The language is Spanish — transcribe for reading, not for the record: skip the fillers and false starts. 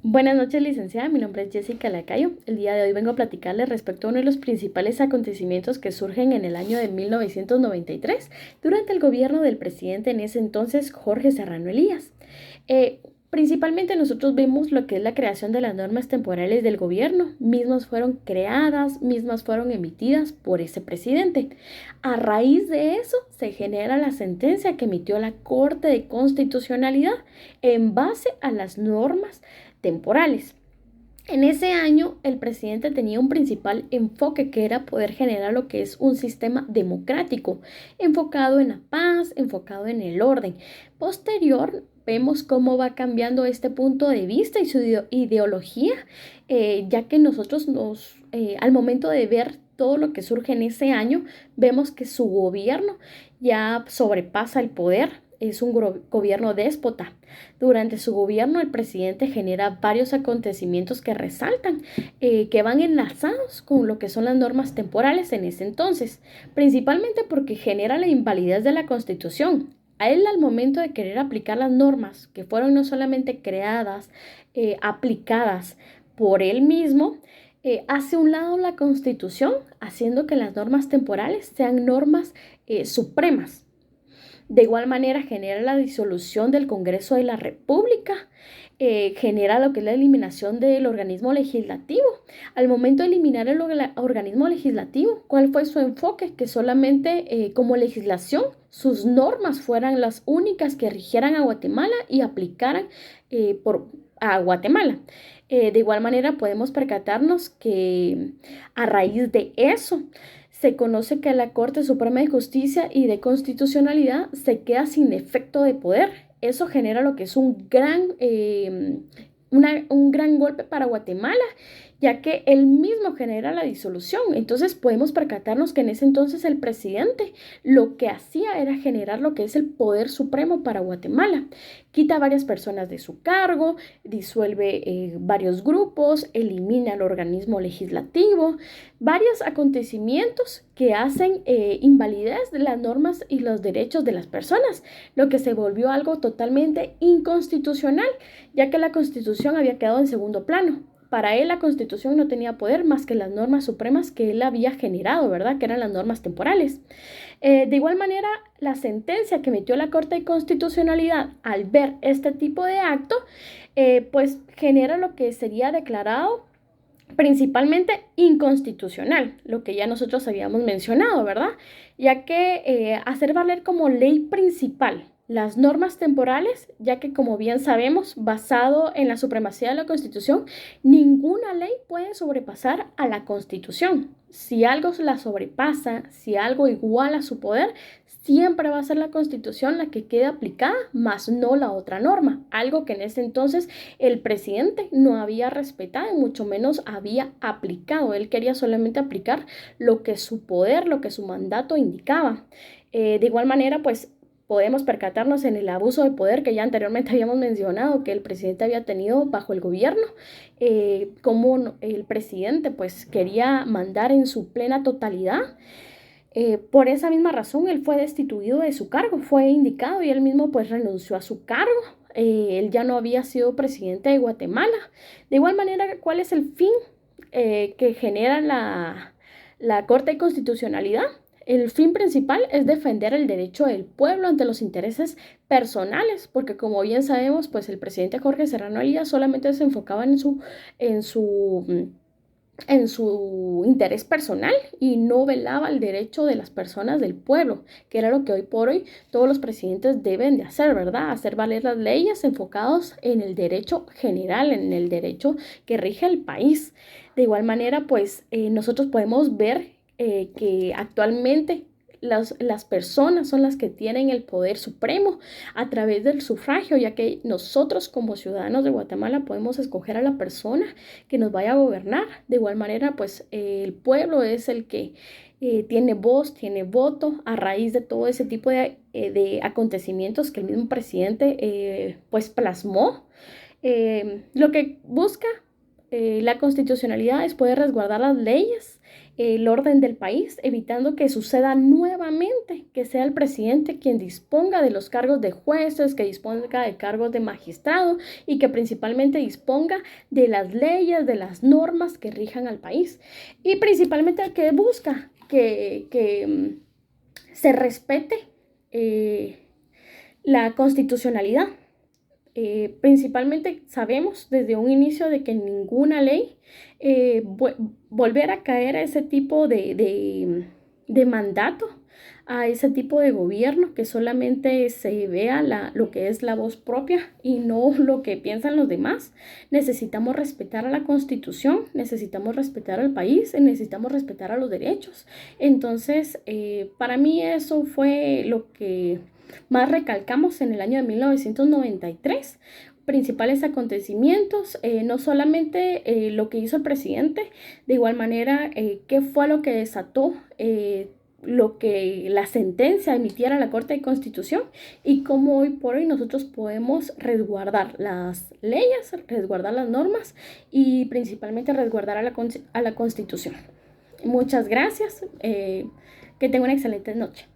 Buenas noches, licenciada. Mi nombre es Jessica Lacayo. El día de hoy vengo a platicarles respecto a uno de los principales acontecimientos que surgen en el año de 1993 durante el gobierno del presidente en ese entonces, Jorge Serrano Elías. Principalmente nosotros vemos lo que es la creación de las normas temporales del gobierno. Mismas fueron creadas, mismas fueron emitidas por ese presidente. A raíz de eso se genera la sentencia que emitió la Corte de Constitucionalidad en base a las normas temporales. En ese año, el presidente tenía un principal enfoque que era poder generar lo que es un sistema democrático, enfocado en la paz, enfocado en el orden. Posterior, vemos cómo va cambiando este punto de vista y su ideología, ya que nosotros al momento de ver todo lo que surge en ese año, vemos que su gobierno ya sobrepasa el poder, es un gobierno déspota. Durante su gobierno, el presidente genera varios acontecimientos que resaltan, que van enlazados con lo que son las normas temporales en ese entonces, principalmente porque genera la invalidez de la Constitución. A él, al momento de querer aplicar las normas que fueron no solamente creadas, aplicadas por él mismo, hace un lado la Constitución, haciendo que las normas temporales sean normas supremas. De igual manera genera la disolución del Congreso de la República, genera lo que es la eliminación del organismo legislativo. Al momento de eliminar el organismo legislativo, ¿cuál fue su enfoque? Que solamente como legislación sus normas fueran las únicas que rigieran a Guatemala y aplicaran a Guatemala. De igual manera podemos percatarnos que a raíz de eso se conoce que la Corte Suprema de Justicia y de Constitucionalidad se queda sin efecto de poder. Eso genera lo que es un gran golpe para Guatemala, ya que él mismo genera la disolución. Entonces podemos percatarnos que en ese entonces el presidente lo que hacía era generar lo que es el poder supremo para Guatemala. Quita a varias personas de su cargo, disuelve varios grupos, elimina el organismo legislativo, varios acontecimientos que hacen invalidez de las normas y los derechos de las personas, lo que se volvió algo totalmente inconstitucional, ya que la Constitución había quedado en segundo plano. Para él la Constitución no tenía poder más que las normas supremas que él había generado, ¿verdad? Que eran las normas temporales. De igual manera, la sentencia que emitió la Corte de Constitucionalidad al ver este tipo de acto, pues genera lo que sería declarado principalmente inconstitucional, lo que ya nosotros habíamos mencionado, ¿verdad? Ya que hacer valer como ley principal las normas temporales, ya que como bien sabemos, basado en la supremacía de la Constitución, ninguna ley puede sobrepasar a la Constitución. Si algo la sobrepasa, si algo iguala su poder, siempre va a ser la Constitución la que quede aplicada, más no la otra norma, algo que en ese entonces el presidente no había respetado y mucho menos había aplicado. Él quería solamente aplicar lo que su poder, lo que su mandato indicaba. De igual manera, pues podemos percatarnos en el abuso de poder que ya anteriormente habíamos mencionado que el presidente había tenido bajo el gobierno, como el presidente pues quería mandar en su plena totalidad. Por esa misma razón, él fue destituido de su cargo, fue indicado y él mismo pues renunció a su cargo. Él ya no había sido presidente de Guatemala. De igual manera, ¿cuál es el fin que genera la Corte de Constitucionalidad? El fin principal es defender el derecho del pueblo ante los intereses personales, porque como bien sabemos, pues el presidente Jorge Serrano Elías solamente se enfocaba en su en su interés personal y no velaba el derecho de las personas del pueblo, que era lo que hoy por hoy todos los presidentes deben de hacer, ¿verdad? Hacer valer las leyes enfocados en el derecho general, en el derecho que rige el país. De igual manera, pues nosotros podemos ver que actualmente las personas son las que tienen el poder supremo a través del sufragio, ya que nosotros como ciudadanos de Guatemala podemos escoger a la persona que nos vaya a gobernar. De igual manera, pues el pueblo es el que tiene voz, tiene voto a raíz de todo ese tipo de acontecimientos que el mismo presidente pues plasmó. Lo que busca la constitucionalidad es poder resguardar las leyes el orden del país, evitando que suceda nuevamente que sea el presidente quien disponga de los cargos de jueces, que disponga de cargos de magistrado y que principalmente disponga de las leyes, de las normas que rijan al país. Y principalmente que busca que se respete la constitucionalidad. Principalmente sabemos desde un inicio de que ninguna ley volver a caer a ese tipo de mandato, a ese tipo de gobierno que solamente se vea lo que es la voz propia y no lo que piensan los demás. Necesitamos respetar a la Constitución, necesitamos respetar al país, necesitamos respetar a los derechos. Entonces, para mí eso fue lo que más recalcamos en el año de 1993, principales acontecimientos, no solamente lo que hizo el presidente, de igual manera qué fue lo que desató lo que la sentencia emitiera la Corte de Constitución y cómo hoy por hoy nosotros podemos resguardar las leyes, resguardar las normas y principalmente resguardar a la Constitución. Muchas gracias, que tengan una excelente noche.